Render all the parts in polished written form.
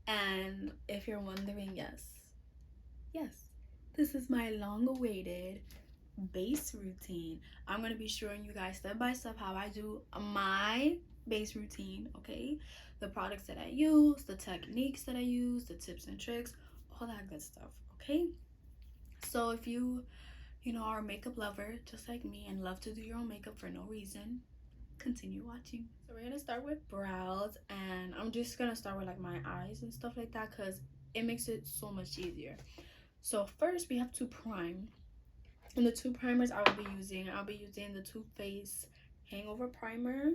And if you're wondering, yes, this is my long-awaited base routine. I'm gonna be showing you guys step by step how I do my base routine, okay? The products that I use, the techniques that I use, the tips and tricks, all that good stuff, okay? So if you know, are a makeup lover just like me and love to do your own makeup for no reason, continue watching. So we're gonna start with brows, and I'm just gonna start with like my eyes and stuff like that because it makes it so much easier. So first we have to prime. And the two primers I'll be using the Too Faced Hangover Primer.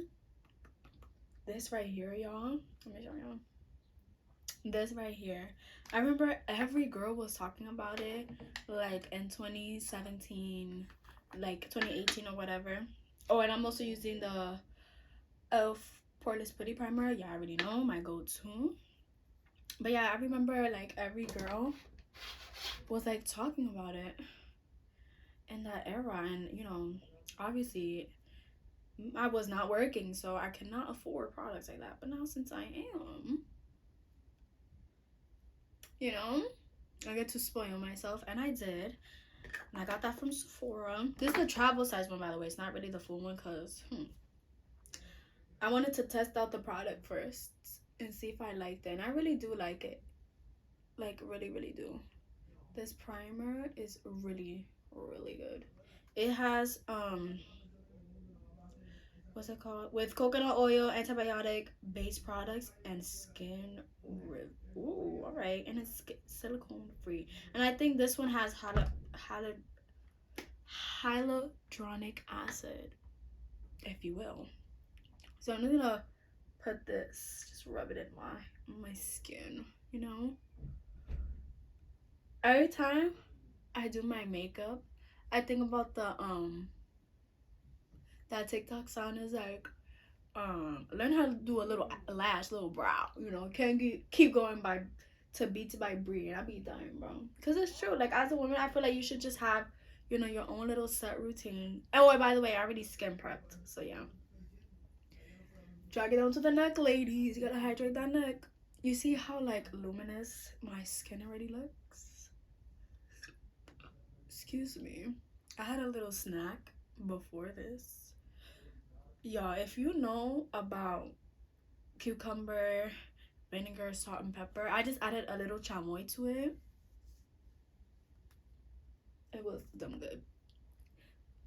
This right here, y'all. Let me show y'all. This right here. I remember every girl was talking about it like in 2017, like 2018 or whatever. Oh, and I'm also using the Elf Poreless Putty Primer. Yeah, I already know, my go-to. But yeah, I remember like every girl was like talking about it in that era, and you know, obviously I was not working, so I cannot afford products like that. But now since I am, you know, I get to spoil myself, and I did. And I got that from Sephora. This is the travel size one, by the way. It's not really the full one because I wanted to test out the product first and see if I liked it. And I really do like it. Like, really, really do. This primer is really, really good. It has, what's it called? With coconut oil, antibiotic, base products, and skin ooh, all right, and it's silicone free. And I think this one has hyaluronic acid, if you will. So I'm gonna put this, just rub it in my skin, you know. Every time I do my makeup, I think about the that TikTok sound is like learn how to do a little lash, little brow, you know. Can't keep going by to Beats by Brie, and I be dying, bro, because it's true. Like, as a woman, I feel like you should just have, you know, your own little set routine. Oh, by the way, I already skin prepped, so yeah. Drag it down to the neck, ladies. You gotta hydrate that neck. You see how like luminous my skin already looks? Excuse me, I had a little snack before this. Y'all, if you know about cucumber, vinegar, salt, and pepper, I just added a little chamoy to it. It was dumb good.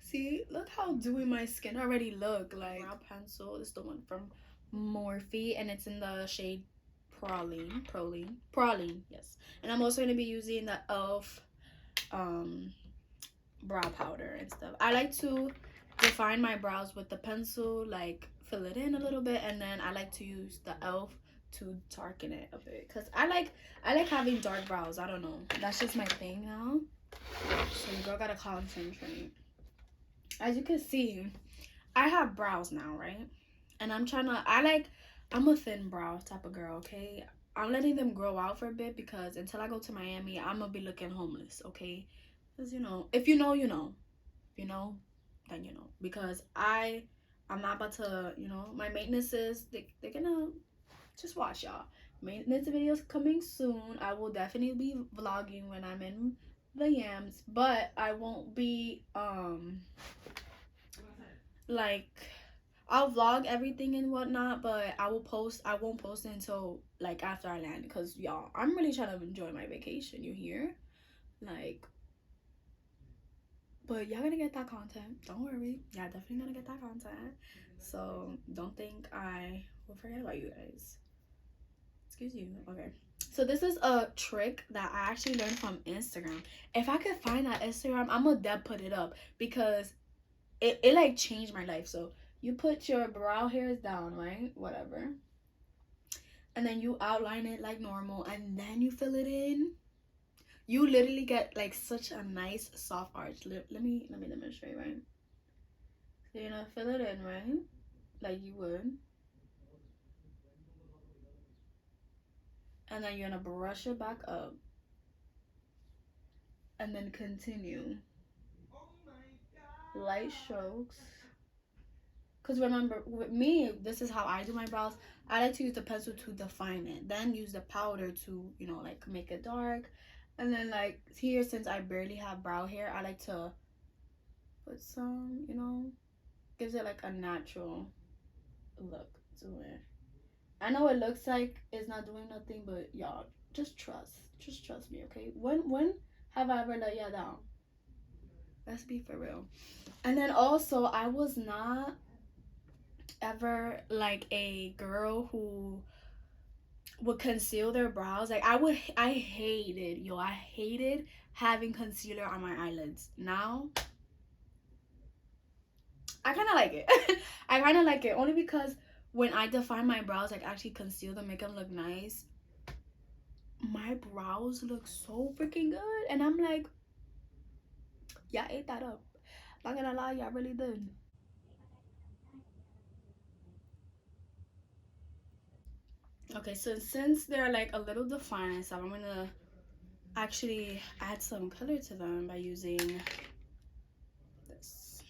See, look how dewy my skin already look. Like, brow pencil is the one from Morphe, and it's in the shade Praline, yes. And I'm also gonna be using the Elf brow powder and stuff. I like to define my brows with the pencil, like fill it in a little bit, and then I like to use the Elf to darken it a bit, because I like having dark brows. I don't know, that's just my thing now. So your girl gotta concentrate. As you can see, I have brows now, right? And I'm a thin brow type of girl, okay? I'm letting them grow out for a bit because until I go to Miami, I'm gonna be looking homeless, okay? Because, you know, if you know, you know. If you know, then you know. Because I'm not about to, you know, my maintenance is, they're gonna, just watch, y'all. Maintenance videos coming soon. I will definitely be vlogging when I'm in the yams, but I won't be, like, I'll vlog everything and whatnot, but I won't post it until like after I land, because y'all, I'm really trying to enjoy my vacation, you hear? Like, but y'all gonna get that content, don't worry. Yeah, definitely gonna get that content, so don't think I will forget about you guys. Excuse you. Okay, so this is a trick that I actually learned from Instagram. If I could find that Instagram, I'm gonna put it up, because it like changed my life. So you put your brow hairs down, right? Whatever. And then you outline it like normal, and then you fill it in. You literally get like such a nice soft arch. Let me demonstrate, right? So you're gonna fill it in, right? Like you would. And then you're gonna brush it back up. And then continue. Light strokes. Because remember, with me, this is how I do my brows. I like to use the pencil to define it, then use the powder to, you know, like make it dark. And then like here, since I barely have brow hair, I like to put some, you know, gives it like a natural look to it. I know it looks like it's not doing nothing, but y'all just trust me, okay? When have I ever let y'all down? Let's be for real. And then also, I was not ever like a girl who would conceal their brows. Like I hated, yo, I hated having concealer on my eyelids. Now I kind of like it. I kind of like it only because when I define my brows, like actually conceal them, make them look nice, my brows look so freaking good. And I'm like, y'all ate that up. Not gonna lie, y'all really did. Okay, so since they're like a little defined and stuff, I'm gonna actually add some color to them by using this.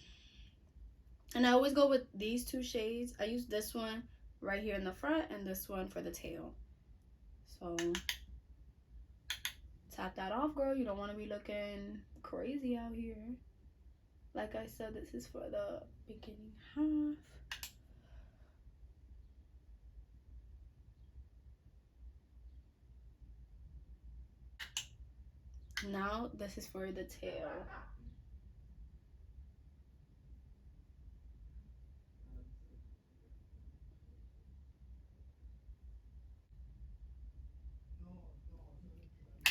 And I always go with these two shades. I use this one right here in the front and this one for the tail. So tap that off, girl. You don't want to be looking crazy out here. Like I said, this is for the beginning half. Now this is for the tail.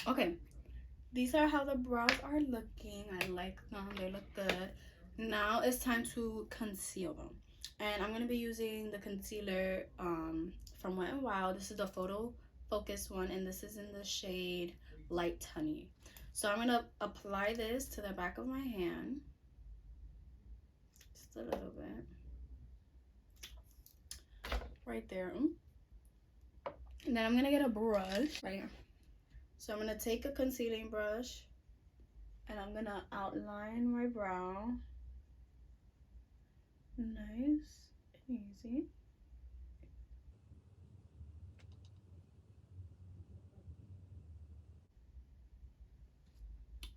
Okay, these are how the brows are looking. I like them, they look good. Now it's time to conceal them. And I'm gonna be using the concealer from Wet n Wild. This is the Photo Focus one, and this is in the shade Light Honey. So I'm gonna apply this to the back of my hand. Just a little bit. Right there. And then I'm gonna get a brush right here. So I'm gonna take a concealing brush and I'm gonna outline my brow. Nice and easy.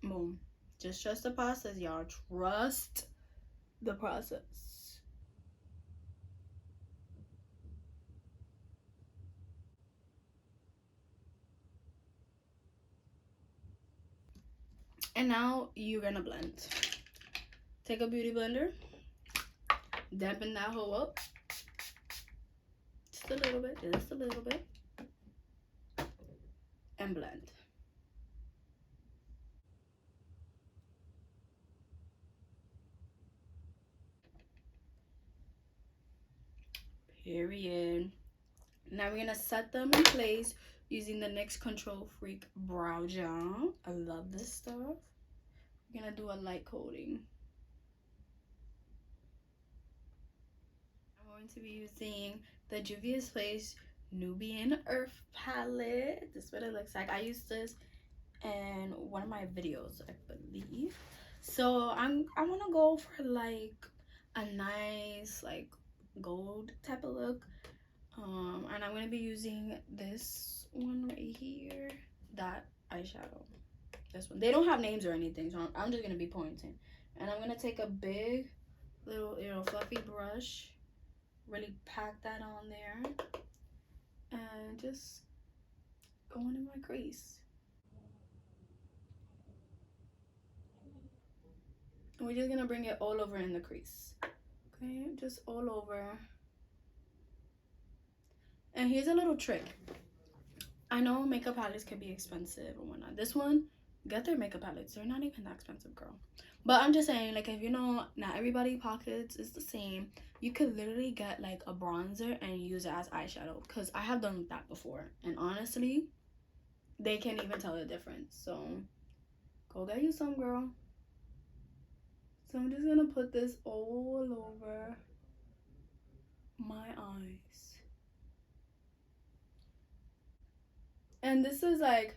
Boom. Just trust the process, y'all. Trust the process. And now you're gonna blend. Take a beauty blender, dampen that hoe up. Just a little bit, just a little bit. And blend. Period. Now we're gonna set them in place using the NYX Control Freak Brow Gel. I love this stuff. We're gonna do a light coating. I'm going to be using the Juvia's Place Nubian Earth palette. This is what it looks like. I used this in one of my videos, I believe. So I want to go for like a nice like gold type of look. And I'm gonna be using this one right here, that eyeshadow. This one. They don't have names or anything, so I'm just gonna be pointing. And I'm gonna take a big little, you know, fluffy brush, really pack that on there, and just go into my crease. And we're just gonna bring it all over in the crease. Okay, just all over. And here's a little trick. I know makeup palettes can be expensive and whatnot. This one, get their makeup palettes. They're not even that expensive, girl. But I'm just saying, like, if you know not everybody pockets is the same, you could literally get like a bronzer and use it as eyeshadow. Because I have done that before. And honestly, they can't even tell the difference. So go get you some, girl. So I'm just gonna put this all over my eyes. And this is like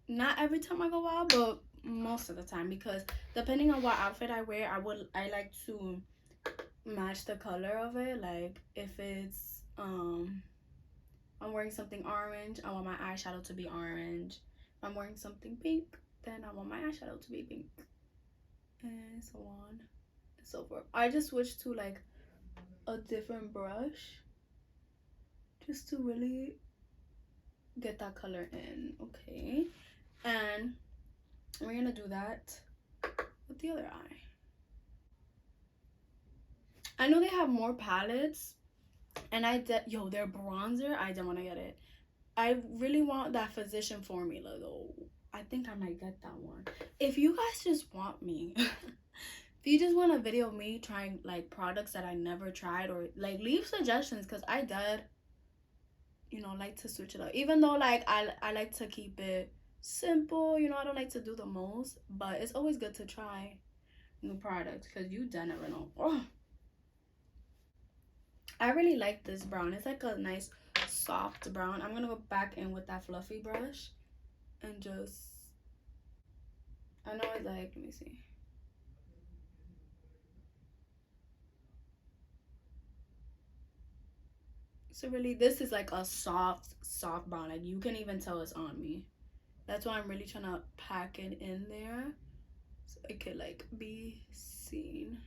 not every time I go out, but most of the time, because depending on what outfit I wear, I like to match the color of it. Like if it's I'm wearing something orange, I want my eyeshadow to be orange. If I'm wearing something pink, then I want my eyeshadow to be pink, and so on and so forth. I just switched to like a different brush just to really get that color in. Okay, and we're gonna do that with the other eye. I know they have more palettes, and their bronzer, I don't want to get it. I really want that Physician Formula though. I think I might get that one. If you guys just want me, if you just want a video of me trying like products that I never tried, or like leave suggestions, because I did, like to switch it up. Even though like I like to keep it simple, I don't like to do the most, but it's always good to try new products because you don't never know. Oh, I really like this brown. It's like a nice soft brown. I'm gonna go back in with that fluffy brush and just, I know it's like, let me see. So really, this is like a soft brown. Like you can even tell it's on me. That's why I'm really trying to pack it in there so it could like be seen.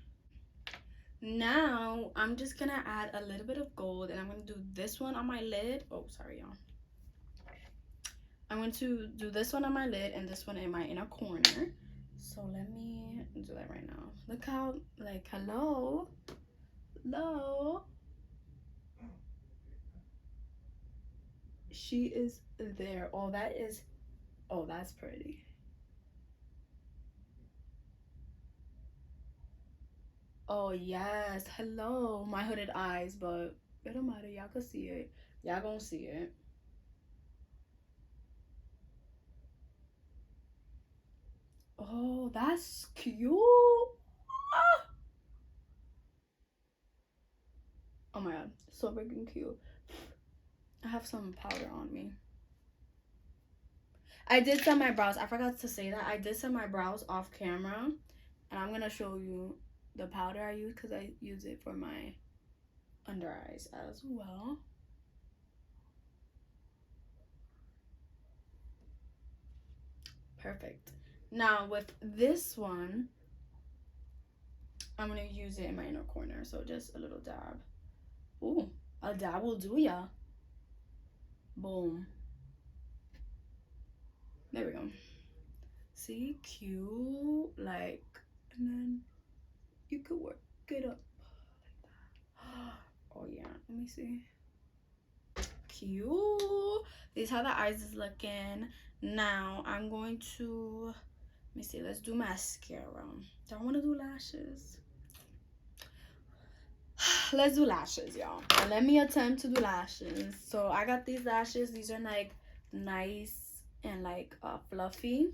Now I'm just gonna add a little bit of gold, and I'm gonna do this one on my lid. Oh, sorry, y'all. I'm going to do this one on my lid and this one in my inner corner. So let me do that right now. Look how, like, hello. She is there. Oh, that's pretty. Oh, yes. Hello. My hooded eyes, but it don't matter. Y'all can see it. Y'all gonna see it. Oh, that's cute. Ah! Oh my god. So freaking cute. I have some powder on me. I did set my brows. I forgot to say that. I did set my brows off camera. And I'm going to show you the powder I use because I use it for my under eyes as well. Perfect. Now with this one, I'm going to use it in my inner corner. So just a little dab. Ooh, a dab will do ya. Boom. There we go. See, cute. Like, and then you could work it up like that. Oh yeah, let me see. Cute. This is how the eyes is looking. Now I'm going to, let me see, let's do mascara. Don't want to do lashes. Let's do lashes, y'all. Let me attempt to do lashes. So I got these lashes. These are like nice and like fluffy.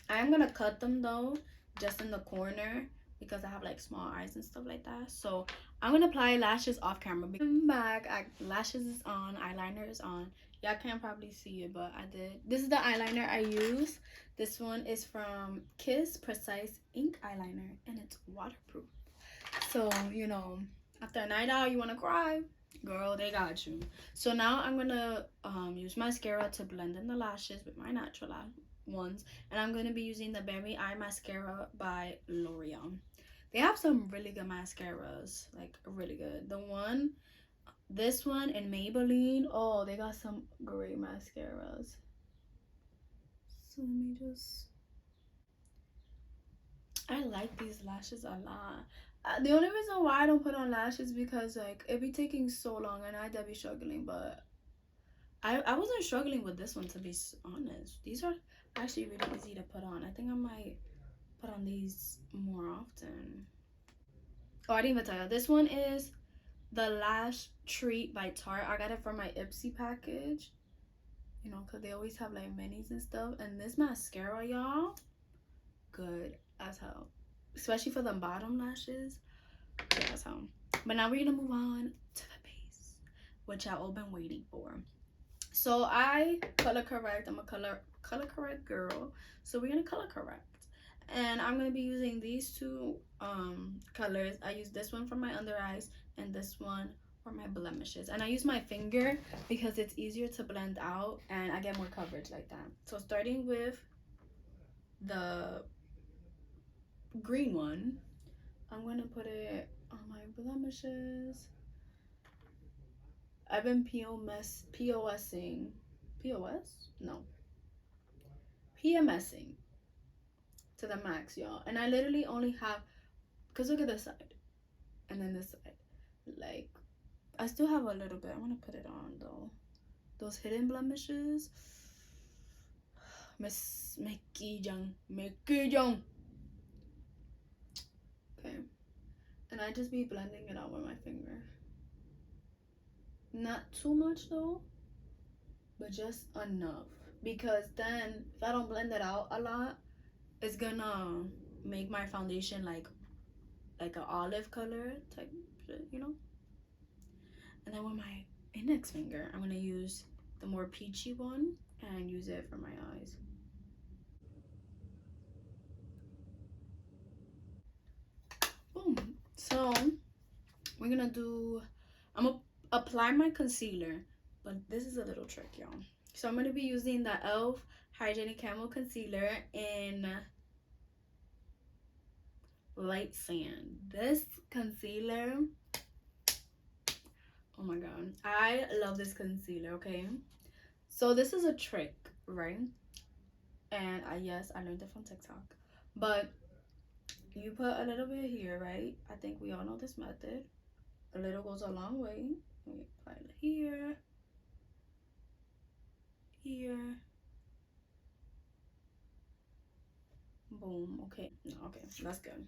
I'm gonna cut them though, just in the corner, because I have like small eyes and stuff like that. So I'm gonna apply lashes off camera. I'm back. Lashes is on, eyeliner is on. Y'all can't probably see it, but I did. This is the eyeliner I use. This one is from Kiss Precise Ink Eyeliner, and it's waterproof. So, after a night out, you wanna cry, girl, they got you. So now I'm gonna use mascara to blend in the lashes with my natural ones, and I'm gonna be using the Berry Eye Mascara by L'Oreal. They have some really good mascaras, like really good. This one and Maybelline, oh, they got some great mascaras. So let me just, I like these lashes a lot. The only reason why I don't put on lashes because like it be taking so long and I'd be struggling, but I wasn't struggling with this one, to be honest. These are actually really easy to put on. I think I might put on these more often. Oh, I didn't even tell you. This one is the Lash Treat by Tarte. I got it from my Ipsy package. Because they always have like minis and stuff. And this mascara, y'all, good as hell. Especially for the bottom lashes. Good as hell. But now we're going to move on to the base, which I've all been waiting for. So I color correct. I'm a color correct girl. So we're going to color correct. And I'm going to be using these two colors. I use this one for my under eyes and this one for my blemishes. And I use my finger because it's easier to blend out and I get more coverage like that. So starting with the green one, I'm going to put it on my blemishes. I've been POSing. POS? No. PMSing to the max, y'all. And I literally only have, because look at this side and then this side. Like, I still have a little bit. I want to put it on though. Those hidden blemishes. Miss Mickey Jung. Okay. And I just be blending it out with my finger. Not too much though, but just enough. Because then if I don't blend it out a lot, it's gonna make my foundation like an olive color type shit, you know? And then with my index finger, I'm gonna use the more peachy one and use it for my eyes. Boom. So we're gonna do, I'm gonna apply my concealer, but this is a little trick, y'all. So I'm gonna be using the e.l.f. Hygienic Camo Concealer in Light Sand. This concealer, oh my god, I love this concealer. Okay, so this is a trick, right? And yes, I learned it from TikTok, but you put a little bit here, right? I think we all know this method. A little goes a long way. We apply it here, here, boom. Okay, okay, that's good.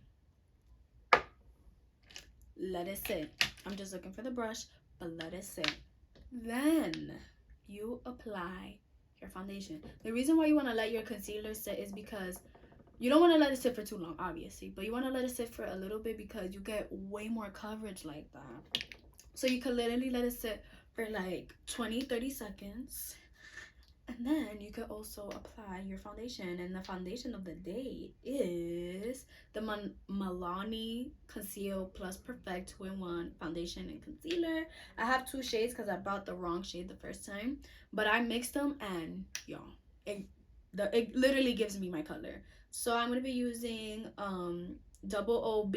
Let it sit. I'm just looking for the brush, but let it sit. Then you apply your foundation. The reason why you want to let your concealer sit is because you don't want to let it sit for too long, obviously, but you want to let it sit for a little bit because you get way more coverage like that. So you can literally let it sit for like 20-30 seconds. And then you could also apply your foundation. And the foundation of the day is the Milani Conceal Plus Perfect 2-in-1 foundation and concealer. I have two shades because I bought the wrong shade the first time. But I mixed them and y'all, it literally gives me my color. So I'm going to be using Double OB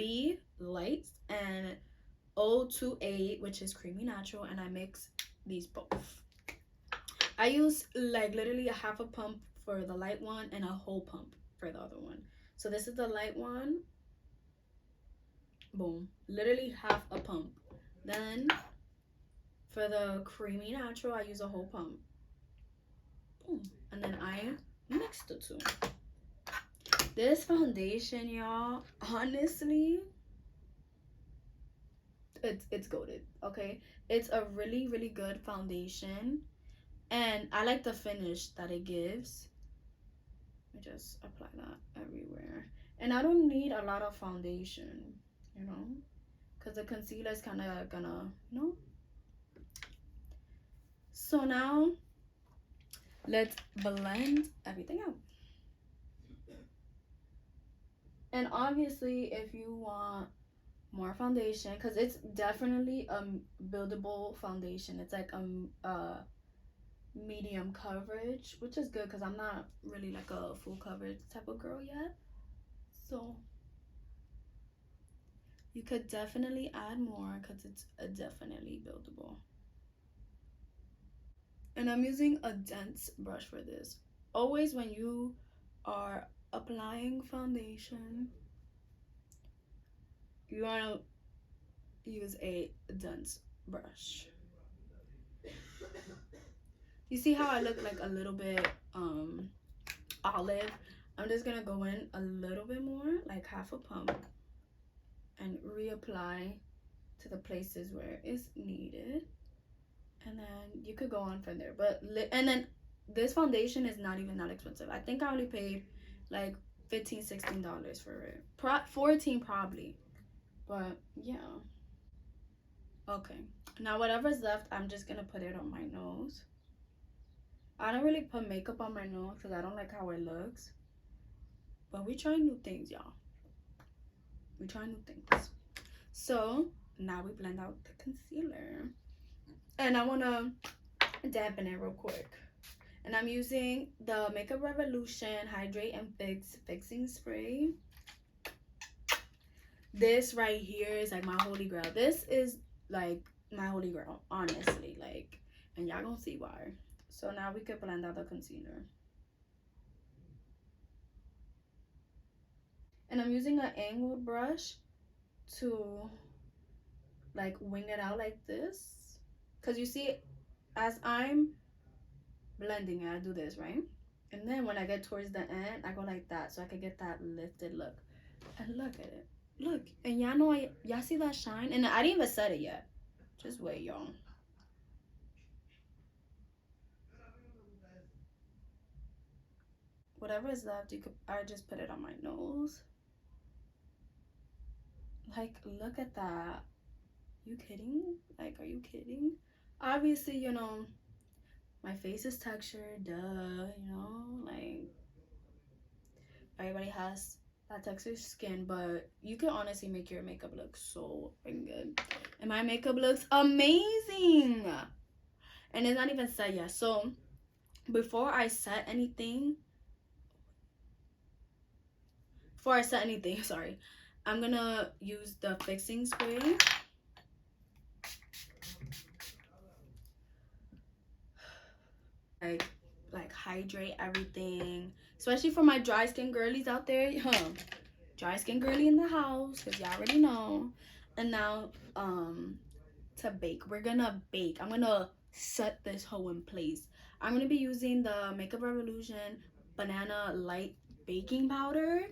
Light and 028, which is Creamy Natural. And I mix these both. I use like literally a half a pump for the light one and a whole pump for the other one. So this is the light one. Boom. Literally half a pump. Then for the Creamy Natural, I use a whole pump. Boom. And then I mix the two. This foundation, y'all, honestly, it's goated, okay? It's a really, really good foundation. And I like the finish that it gives. I just apply that everywhere. And I don't need a lot of foundation, you know, because the concealer is kind of gonna, you know. So now let's blend everything out. And obviously, if you want more foundation, because it's definitely a buildable foundation, it's like a medium coverage, which is good because I'm not really like a full coverage type of girl yet. So you could definitely add more because it's definitely buildable. And I'm using a dense brush for this. Always when you are applying foundation, you want to use a dense brush. You see how I look like a little bit olive? I'm just gonna go in a little bit more, like half a pump, and reapply to the places where it's needed. And then you could go on from there. But and then this foundation is not even that expensive. I think I only paid like $15-16 for it. 14 probably. But yeah. Okay. Now whatever's left, I'm just gonna put it on my nose. I don't really put makeup on my nose because I don't like how it looks. But we try new things, y'all. We try new things. So now we blend out the concealer. And I want to dampen it real quick. And I'm using the Makeup Revolution Hydrate and Fix Fixing Spray. This right here is like my holy grail. This is like my holy grail, honestly. Like, and y'all gonna see why. So now we could blend out the concealer. And I'm using an angled brush to like wing it out like this. Because you see, as I'm blending it, I do this, right? And then when I get towards the end, I go like that so I can get that lifted look. And look at it. Look. And y'all know, y'all see that shine? And I didn't even set it yet. Just wait, y'all. Whatever is left, I just put it on my nose. Like, look at that. You kidding? Like, are you kidding? Obviously, you know, my face is textured, duh, you know, like everybody has that textured skin, but you can honestly make your makeup look so freaking good. And my makeup looks amazing. And it's not even set yet. So before I set anything, sorry, I'm gonna use the fixing spray. Like hydrate everything, especially for my dry skin girlies out there. Dry skin girly in the house, because y'all already know. And now to bake, we're gonna bake. I'm gonna set this hoe in place. I'm gonna be using the Makeup Revolution banana light baking powder.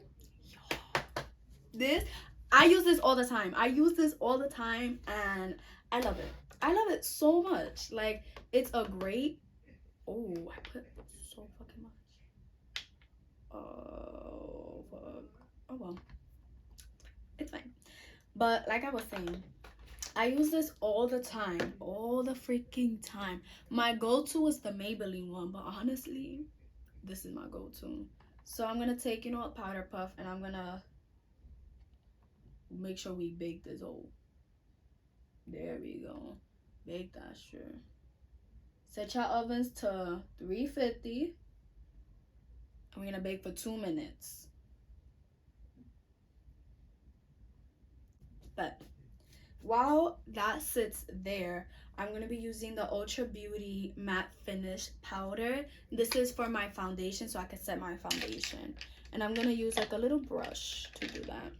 This, I use this all the time. And I love it. I love it so much. Like, it's a great, oh, I put so fucking much. Oh fuck. Oh well, it's fine. But like I was saying, I use this all the time, all the freaking time. My go-to is the Maybelline one, but honestly, this is my go-to. So I'm gonna take, you know what, powder puff, and I'm gonna make sure we bake this whole. There we go. Bake that shit. Set your ovens to 350. And we're gonna bake for 2 minutes. But while that sits there, I'm gonna be using the Ultra Beauty Matte Finish Powder. This is for my foundation, so I can set my foundation. And I'm gonna use like a little brush to do that.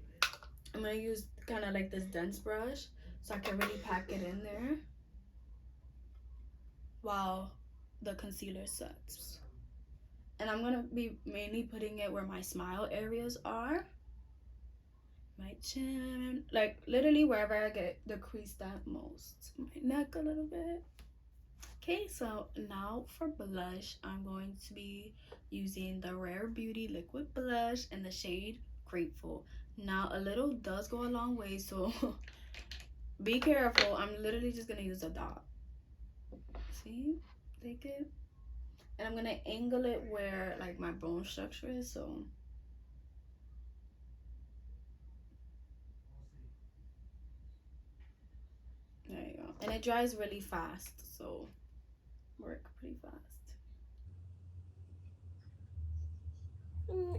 I'm gonna use kind of like this dense brush so I can really pack it in there while the concealer sets. And I'm gonna be mainly putting it where my smile areas are. My chin, like literally wherever I get the crease that most. My neck a little bit. Okay, so now for blush, I'm going to be using the Rare Beauty Liquid Blush in the shade Grateful. Now, a little does go a long way, so be careful. I'm literally just gonna use a dot. See? Take it. And I'm gonna angle it where like my bone structure is, so there you go. And it dries really fast, so work pretty fast.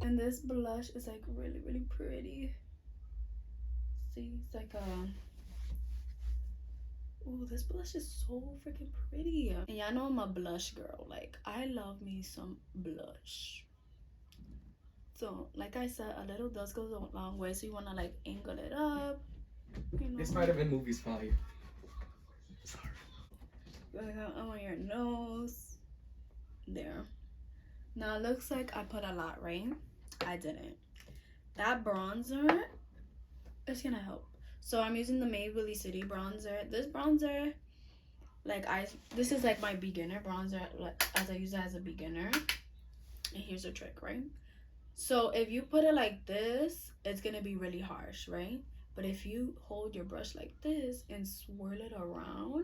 And this blush is like really, really pretty. See, it's like a, oh, this blush is so freaking pretty. And y'all know I'm a blush girl. Like, I love me some blush. So, like I said, a little does go a long way. So you wanna like angle it up. You know? This Spider-Man movie's fire. Sorry. Like on your nose. There. Now it looks like I put a lot, right? I didn't. That bronzer is gonna help. So I'm using the Maybelline City bronzer. This bronzer, like this is like my beginner bronzer, like as I use it as a beginner. And here's a trick, right? So if you put it like this, it's gonna be really harsh, right? But if you hold your brush like this and swirl it around,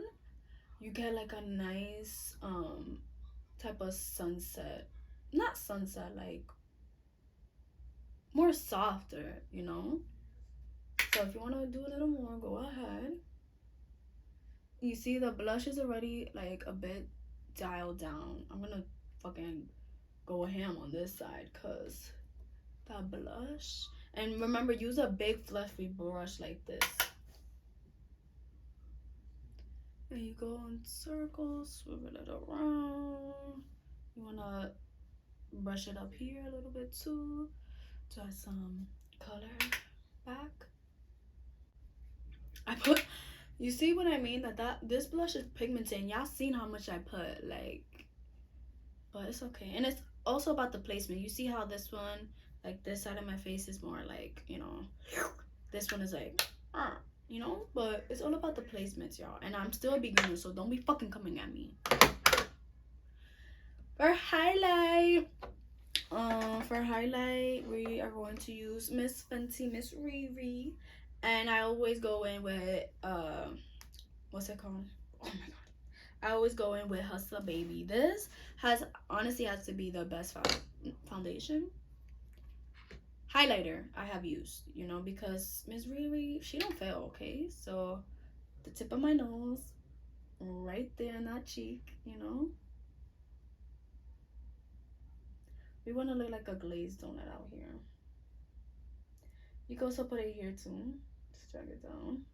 you get like a nice type of sunset. Not sunset, like more softer, you know. So if you want to do a little more, go ahead. You see the blush is already like a bit dialed down. I'm gonna fucking go ham on this side because that blush. And remember, use a big fluffy brush like this. And you go in circles, swivel it around. You wanna brush it up here a little bit too to add some color back. I put, you see what I mean? That this blush is pigmented. Y'all seen how much I put, like, but it's okay. And it's also about the placement. You see how this one, like this side of my face is more like, you know, this one is like, you know, but it's all about the placements, y'all. And I'm still a beginner, so don't be fucking coming at me. For highlight, we are going to use Miss Fenty, Miss Riri, and I always go in with what's it called? Oh my god, I always go in with Hustler Baby. This honestly has to be the best foundation highlighter I have used, you know, because Miss Riri, she don't fail. Okay, so the tip of my nose, right there in that cheek, you know. We want to look like a glazed donut out here. You can also put it here too. Just drag it down.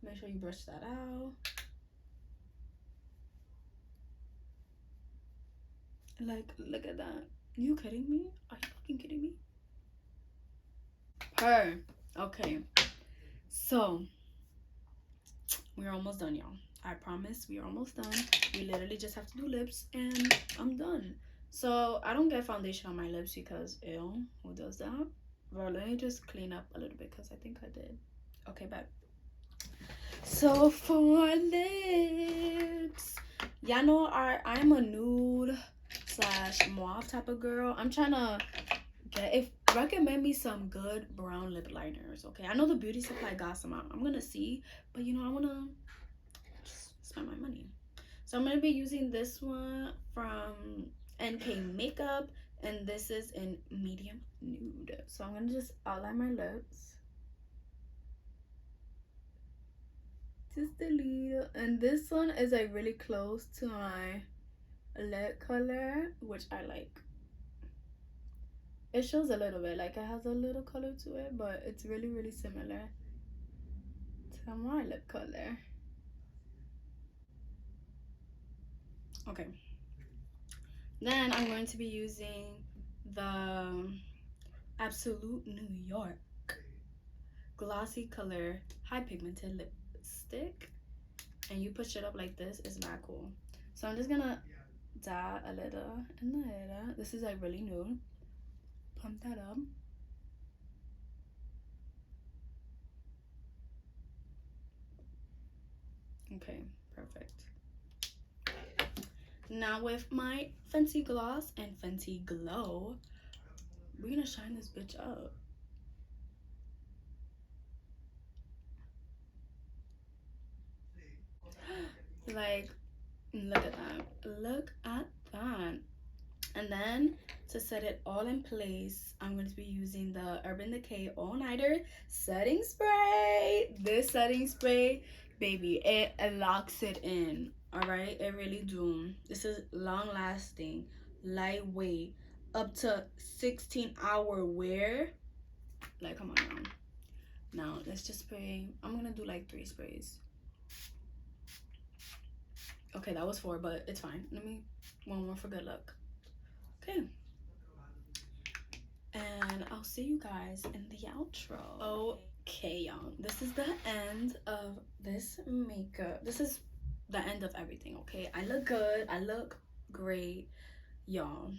Make sure you brush that out. Like, look at that. You kidding me? Are you fucking kidding me? Okay. So, we're almost done, y'all. I promise we are almost done. We literally just have to do lips and I'm done. So, I don't get foundation on my lips because, ew, who does that? Well, let me just clean up a little bit because I think I did. Okay, back. So, for lips, y'all know I'm a nude / mauve type of girl. I'm trying to recommend me some good brown lip liners. Okay, I know the beauty supply got some out. I'm gonna see, but you know, I wanna just spend my money. So I'm gonna be using this one from NK Makeup, and this is in medium nude. So I'm gonna just outline my lips, just a little, and this one is like really close to my lip color, which I like. It shows a little bit, like it has a little color to it, but it's really, really similar to my lip color. Okay. Then I'm going to be using the Absolute New York Glossy Color High Pigmented Lipstick. And you push it up like this, it's not cool. So I'm just gonna dot a little in the head. This is like really nude. Pump that up. Okay, perfect. Now with my Fenty Gloss and Fenty Glow, we're gonna shine this bitch up. Like, look at that. Look at that. And then to set it all in place, I'm going to be using the Urban Decay All Nighter Setting Spray. This setting spray, baby, it locks it in. Alright, it really do. This is long lasting, lightweight, up to 16-hour wear. Like, come on now. Now, let's just spray. I'm gonna do like 3 sprays. Okay, that was 4, but it's fine. Let me, one more for good luck. Okay. And I'll see you guys in the outro. Okay, y'all. This is the end of this makeup. This is the end of everything, okay? I look good. I look great, y'all.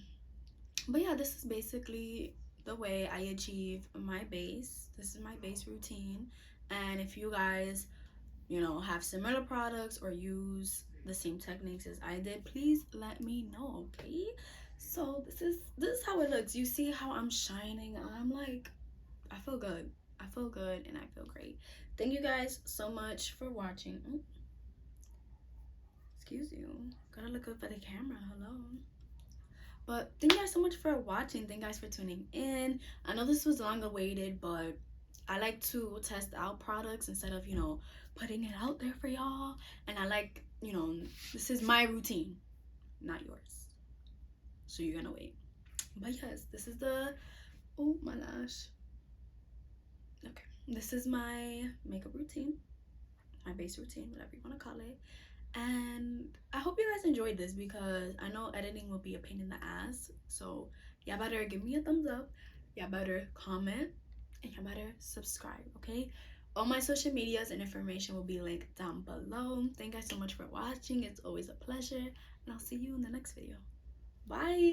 But yeah, this is basically the way I achieve my base. This is my base routine. And if you guys, you know, have similar products or use the same techniques as I did, please let me know, okay? So this is how it looks. You see how I'm shining? I'm like, I feel good. I feel good and I feel great. Thank you guys so much for watching. Ooh. Excuse you. Gotta look up for the camera. Hello. But thank you guys so much for watching. Thank you guys for tuning in. I know this was long awaited, but I like to test out products instead of, putting it out there for y'all. And I like, this is my routine, not yours. So you're gonna wait. But yes, this is the, oh my lash. Okay, this is my makeup routine, my base routine, whatever you want to call it. And I hope you guys enjoyed this because I know editing will be a pain in the ass. So y'all better give me a thumbs up, y'all better comment, and y'all better subscribe, okay? All my social medias and information will be linked down below. Thank you guys so much for watching. It's always a pleasure, and I'll see you in the next video. Bye.